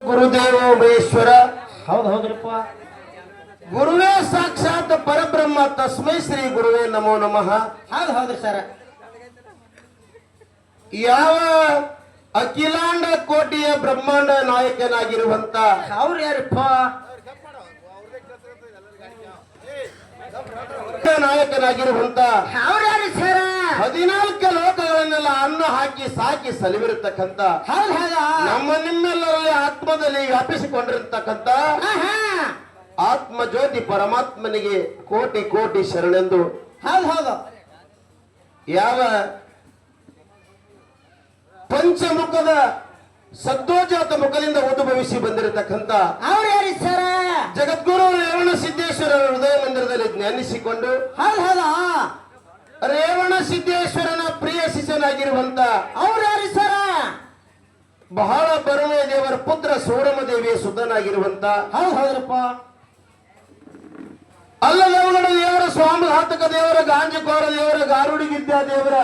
ಗುರುದೇವೋ ಮಹೇಶ್ವರ. ಹೌದು ಹೌದ್ರಪ್ಪ. ಗುರುವೇ ಸಾಕ್ಷಾತ್ ಪರಬ್ರಹ್ಮ ತಸ್ಮೈ ಶ್ರೀ ಗುರುವೇ ನಮೋ ನಮಃ. ಹೌದು ಹೌದ್ರಿ ಸರ್. ಯಾವ ಅಖಿಲಾಂಡ ಕೋಟಿಯ ಬ್ರಹ್ಮಾಂಡ ನಾಯಕನಾಗಿರುವಂತ ಅವ್ರು ಯಾರಪ್ಪ? ನಾಯಕನಾಗಿರುವಂತ ಅವ್ರು ಯಾರು ಸರ್? 14 ಲೋಕಗಳನ್ನೆಲ್ಲ ಅನ್ನ ಹಾಕಿ ಸಾಕಿ ಸಲಿವಿರತಕ್ಕಂತ ಹೌದು ಹೌದಾ? ನಮ್ಮ ನಿಮ್ಮೆಲ್ಲರಲ್ಲಿ ಆತ್ಮದಲ್ಲಿ ವ್ಯಾಪಿಸಿಕೊಂಡಿರತಕ್ಕಂತ ಆತ್ಮ ಜ್ಯೋತಿ ಪರಮಾತ್ಮನಿಗೆ ಕೋಟಿ ಕೋಟಿ ಶರಣೆಂದು. ಹೌದು ಹೌದು. ಯಾವ ಪಂಚಮುಖದ ಸದ್ಯೋಜಾತ ಮುಖದಿಂದ ಉದ್ಭವಿಸಿ ಬಂದಿರತಕ್ಕಂತ ಅವ್ರು ಯಾರು ಸರ್? ಜಗದ್ಗುರು ರೇವಣ ಸಿದ್ದೇಶ್ವರರ ಹೃದಯ ಮಂದಿರದಲ್ಲಿ ಜ್ಞಾನಿಸಿಕೊಂಡು ಹೌದು ಹೌದಾ? ರೇವಣ ಸಿದ್ದೇಶ್ವರನ ಪ್ರಿಯ ಶಿಷ್ಯನಾಗಿರುವಂತ ಅವ್ರು ಯಾರು ಸರ್? ಬಹಳ ಬರುವೆ ದೇವರ ಪುತ್ರ ಸೂರಮ ದೇವಿಯ ಸುತನಾಗಿರುವಂತ ಹೌದು ಹೌದ್ರಪ್ಪ. ಅಲ್ಲದವುಗಳ ದೇವರ ಸ್ವಾಮಿಘಾತಕ ದೇವರ ಗಾಂಜಕೋರ ದೇವರ ಗಾರುಡಿಗಿದ್ದ ದೇವರ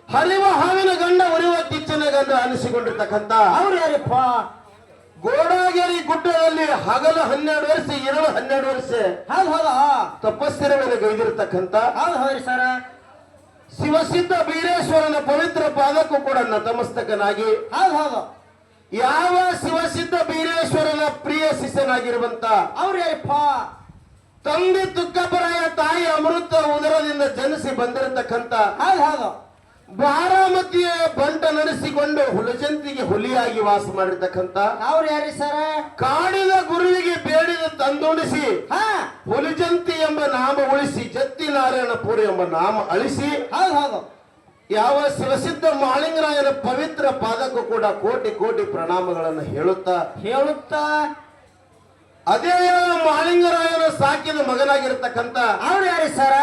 ಹರಿವ ಹಾವಿನ ಗಂಡ ಉರಿವ ಕಿಚ್ಚನ ಗಂಡ ಅನಿಸಿಕೊಂಡಿರ್ತಕ್ಕಂಥ ಅವ್ರು ಯಾರಪ್ಪ? ಗೋಡಾಗೇರಿ ಗುಡ್ಡದಲ್ಲಿ ಹಗಲು 12 ವರ್ಷ ಇರಲು 12 ವರ್ಷ ಹೌದು ಹೌದಾ? ತಪಸ್ಸಿರವನ್ನು ಗೈದಿರತಕ್ಕಂಥ ಹೌದು ಹೌದ್ರಿ ಸರ್. ಶಿವಸಿದ್ಧ ಬೀರೇಶ್ವರನ ಪವಿತ್ರ ಪಾದಕ್ಕೂ ಕೂಡ ನತಮಸ್ತಕನಾಗಿ ಹೌದು ಹೌದು. ಯಾವ ಶಿವಸಿದ್ಧ ಬೀರೇಶ್ವರನ ಪ್ರಿಯ ಶಿಷ್ಯನಾಗಿರುವಂತ ಅವ್ರು ಯಾರಪ್ಪ? ತಂದೆ ತುಕ್ಕಪರಾಯ ತಾಯಿ ಅಮೃತ ಉದರದಿಂದ ಜನಿಸಿ ಬಂದಿರತಕ್ಕಂತ ಹೌದು ಹೌದು. ಬಾರಾಮತಿಯ ಬಂಟ ನಡೆಸಿಕೊಂಡು ಹುಲಜಂತಿಗೆ ಹುಲಿಯಾಗಿ ವಾಸ ಮಾಡಿರ್ತಕ್ಕಂತ ಅವ್ರು ಯಾರು ಸರ್? ಕಾಡಿದ ಗುರುವಿಗೆ ಬೇಡಿದ ತಂದುಣಿಸಿ ಹಾ ಹುಲಿಜಂತಿ ಎಂಬ ನಾಮ ಉಳಿಸಿ ಜತ್ತಿ ನಾರಾಯಣಪುರ ಎಂಬ ನಾಮ ಅಳಿಸಿ ಹೌದು ಹೌದು. ಯಾವ ಶಿವಸಿದ್ಧ ಮಾಳಿಂಗರಾಯನ ಪವಿತ್ರ ಪಾದಕ್ಕೂ ಕೂಡ ಕೋಟಿ ಕೋಟಿ ಪ್ರಣಾಮಗಳನ್ನು ಹೇಳುತ್ತಾ ಅದೇ ಮಾಳಿಂಗರಾಯನ ಸಾಕಿದ ಮಗನಾಗಿರ್ತಕ್ಕಂಥ ಅವ್ರು ಯಾರು ಸರ್?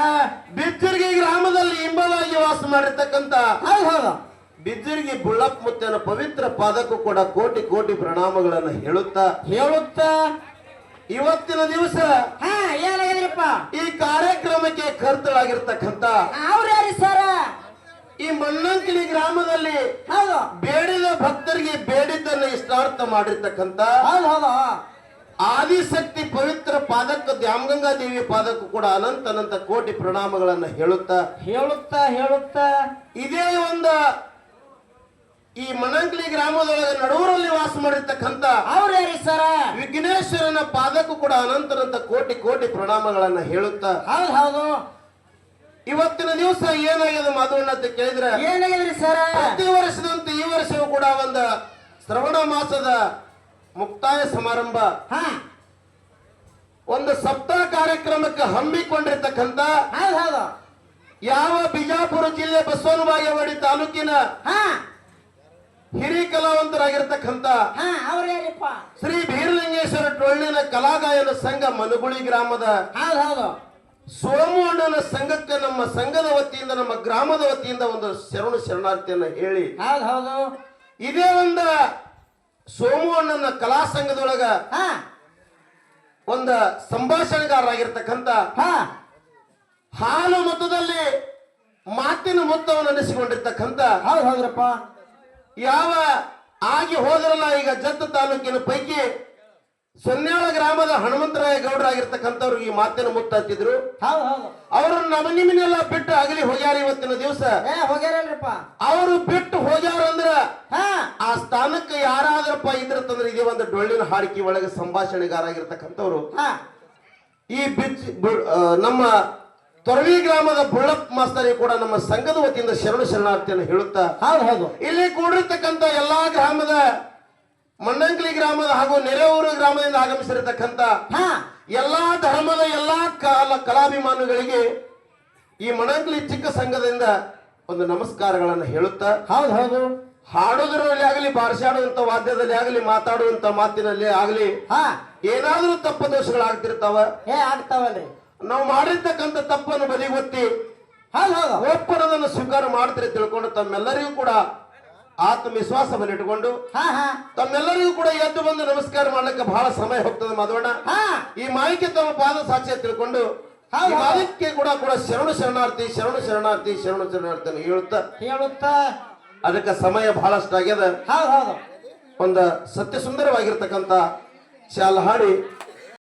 ಬಿಜ್ಜರ್ಗಿ ಗ್ರಾಮದಲ್ಲಿ ಇಂಬವಾಗಿ ವಾಸ ಮಾಡಿರ್ತಕ್ಕಂಥ ಹೌದು ಹೌದು. ಬಿಜ್ಜರ್ಗಿ ಬುಳ್ಳಪ್ಪ ಮುತ್ತನ ಪವಿತ್ರ ಪಾದಕ್ಕೂ ಕೂಡ ಕೋಟಿ ಕೋಟಿ ಪ್ರಣಾಮಗಳನ್ನು ಹೇಳುತ್ತಾ ಇವತ್ತಿನ ದಿವಸ ಹಾ ಏನಾಗಿದ್ರಪ್ಪ? ಈ ಕಾರ್ಯಕ್ರಮಕ್ಕೆ ಕರ್ತಳಾಗಿರ್ತಕ್ಕಂಥ ಅವ್ರು ಯಾರು ಸರ್? ಈ ಮಣ್ಣಂಕಿಳಿ ಗ್ರಾಮದಲ್ಲಿ ಹೌದು ಬೇಡಿದ ಭಕ್ತರಿಗೆ ಬೇಡಿದ್ದನ್ನು ಇಷ್ಟಾರ್ಥ ಮಾಡಿರ್ತಕ್ಕಂಥ ಹೌದು ಹೌದು. ಆದಿಶಕ್ತಿ ಪವಿತ್ರ ಪಾದಕ್ಕ ದ್ಯಾಮಗಂಗಾ ದೇವಿ ಪಾದಕ್ಕೂ ಕೂಡ ಅನಂತ ಅನಂತ ಕೋಟಿ ಪ್ರಣಾಮಗಳನ್ನು ಹೇಳುತ್ತಾ ಇದೇ ಒಂದು ಈ ಮಣಂಕ್ಲಿ ಗ್ರಾಮದೊಳಗೆ ನಡೂರಲ್ಲಿ ವಾಸ ಮಾಡಿರ್ತಕ್ಕಂಥ ಅವ್ರು ಯಾರು ಸರ? ವಿಘ್ನೇಶ್ವರನ ಪಾದಕ್ಕೂ ಕೂಡ ಅನಂತ ಅನಂತ ಕೋಟಿ ಕೋಟಿ ಪ್ರಣಾಮಗಳನ್ನು ಹೇಳುತ್ತಾ ಹೌದು ಹೌದು. ಇವತ್ತಿನ ದಿವಸ ಏನಾಗಿದೆ ಮಾಧವಣ್ಣ ಅಂತ ಕೇಳಿದ್ರೆ ಏನಾಗಿದ್ರಿ ಸರ? ಪ್ರತಿ ವರ್ಷದಂತೆ ಈ ವರ್ಷವೂ ಕೂಡ ಒಂದು ಶ್ರವಣ ಮಾಸದ ಮುಕ್ತಾಯ ಸಮಾರಂಭ ಒಂದು ಸಪ್ತಾಹ ಕಾರ್ಯಕ್ರಮಕ್ಕೆ ಹಮ್ಮಿಕೊಂಡಿರ್ತಕ್ಕಂಥ ಹೌದು ಹೌದು. ಯಾವ ಬಿಜಾಪುರ ಜಿಲ್ಲೆ ಬಸವನಬಾಗೇವಾಡಿ ತಾಲೂಕಿನ ಹಿರಿಯ ಕಲಾವಂತರಾಗಿರ್ತಕ್ಕಂಥ ಅವ್ರು ಯಾರಪ್ಪ? ಶ್ರೀ ಬೀರಲಿಂಗೇಶ್ವರ ಟೊಳ್ಳಿನ ಕಲಾಗಾಯನ ಸಂಘ ಮನುಗುಳಿ ಗ್ರಾಮದ ಹೌದು ಹೌದು. ಸೋಮು ಅಣ್ಣನ ಸಂಘಕ್ಕೆ ನಮ್ಮ ಸಂಘದ ವತಿಯಿಂದ ನಮ್ಮ ಗ್ರಾಮದ ವತಿಯಿಂದ ಒಂದು ಶರಣಾರ್ಥಿಯನ್ನು ಹೇಳಿ ಹೌದು ಹೌದು. ಇದೇ ಒಂದು ಸೋಮು ಅಣ್ಣನ ಕಲಾ ಸಂಘದೊಳಗ ಒಂದು ಸಂಭಾಷಣೆಗಾರರಾಗಿರ್ತಕ್ಕಂಥ ಹಾಲು ಮೊತ್ತದಲ್ಲಿ ಮಾತಿನ ಮೊತ್ತವನ್ನು ನಡೆಸಿಕೊಂಡಿರ್ತಕ್ಕಂಥ ಹೌದು ಹೌದ್ರಪ್ಪ. ಯಾವ ಆಗಿ ಹೋದ್ರಲ್ಲ ಈಗ ಜತ್ತ ತಾಲೂಕಿನ ಪೈಕಿ ಸೊನ್ಯಾಳ ಗ್ರಾಮದ ಹನುಮಂತರಾಯ ಗೌಡರಾಗಿರ್ತಕ್ಕಂಥವ್ರಿಗೆ ಈ ಮಾತಿನ ಮುತ್ತ ಹತ್ತಿದ್ರು. ಹೌದು ಹೌದು. ಅವರು ನಮ್ಮ ನಿಮ್ಮನ್ನೆಲ್ಲ ಬಿಟ್ಟು ಆಗಲಿ ಹೋಗ್ಯಾರ ಇವತ್ತಿನ ದಿವಸ. ಹೋಗ್ಯಾರಲ್ರಪ್ಪ. ಅವರು ಬಿಟ್ಟು ಹೋಗ್ಯಾರ ಅಂದ್ರ ಆ ಸ್ಥಾನಕ್ಕೆ ಯಾರಾದ್ರಪ್ಪ ಇದ್ರತಂದ್ರೆ ಇದೇ ಒಂದು ಡೊಳ್ಳಿನ ಹಾಡಿಕೆ ಒಳಗೆ ಸಂಭಾಷಣೆಗಾರಾಗಿರ್ತಕ್ಕಂಥವ್ರು ಈ ನಮ್ಮ ತೊರವಿ ಗ್ರಾಮದ ಬುಳ್ಳಪ್ಪ ಮಾಸ್ತರಿ ಕೂಡ ನಮ್ಮ ಸಂಘದ ವತಿಯಿಂದ ಶರಣಾರ್ಥಿಯನ್ನು ಹೇಳುತ್ತಾ ಹೌದು ಹೌದು. ಇಲ್ಲಿ ಕೂಡಿರ್ತಕ್ಕಂಥ ಎಲ್ಲಾ ಗ್ರಾಮದ ಮಣ್ಣಂಕ್ಲಿ ಗ್ರಾಮದ ಹಾಗೂ ನೆರೆಯೂರು ಗ್ರಾಮದಿಂದ ಆಗಮಿಸಿರತಕ್ಕಂಥ ಎಲ್ಲಾ ಧರ್ಮದ ಎಲ್ಲಾ ಕಲಾಭಿಮಾನಿಗಳಿಗೆ ಈ ಮಣ್ಣಂಕ್ಲಿ ಚಿಕ್ಕ ಸಂಘದಿಂದ ಒಂದು ನಮಸ್ಕಾರಗಳನ್ನು ಹೇಳುತ್ತಾ ಹೌದು ಹೌದು. ಹಾಡೋದ್ರಲ್ಲಿ ಆಗಲಿ ಬಾರಿಸಾಡುವಂತ ವಾದ್ಯದಲ್ಲಿ ಆಗಲಿ ಮಾತಾಡುವಂತ ಮಾತಿನಲ್ಲಿ ಆಗಲಿ ಏನಾದ್ರೂ ತಪ್ಪ ದೋಷಗಳಾಗ್ತಿರ್ತಾವ. ಆಗ್ತಾವಲ್ರಿ. ನಾವು ಮಾಡಿರ್ತಕ್ಕಂಥ ತಪ್ಪನ್ನು ಬದಿಗೊತ್ತಿ ಹೌದು ಹೌದು ಒಪ್ಪನದನ್ನು ಸ್ವೀಕಾರ ಮಾಡ್ತೀರಿ ತಿಳ್ಕೊಂಡು ತಮ್ಮೆಲ್ಲರಿಗೂ ಕೂಡ ಆತ್ಮವಿಶ್ವಾಸವನ್ನು ಇಟ್ಟುಕೊಂಡು ತಮ್ಮೆಲ್ಲರಿಗೂ ಕೂಡ ಎದ್ದು ಬಂದು ನಮಸ್ಕಾರ ಮಾಡ್ಲಿಕ್ಕೆ ಬಹಳ ಸಮಯ ಹೋಗ್ತದೆ ಮಾಧವಣ್ಣ. ಈ ಮಾಹಿತಿ ತಮ್ಮ ಪಾದ ಸಾಕ್ಷಿ ತಿಳ್ಕೊಂಡು ಅದಕ್ಕೆ ಕೂಡ ಶರಣಾರ್ಥಿ ಹೇಳುತ್ತಾ ಅದಕ್ಕೆ ಸಮಯ ಬಹಳಷ್ಟು ಆಗ್ಯದ. ಒಂದು ಸತ್ಯ ಸುಂದರವಾಗಿರ್ತಕ್ಕಂಥ ಶಾಲ ಹಾಡಿ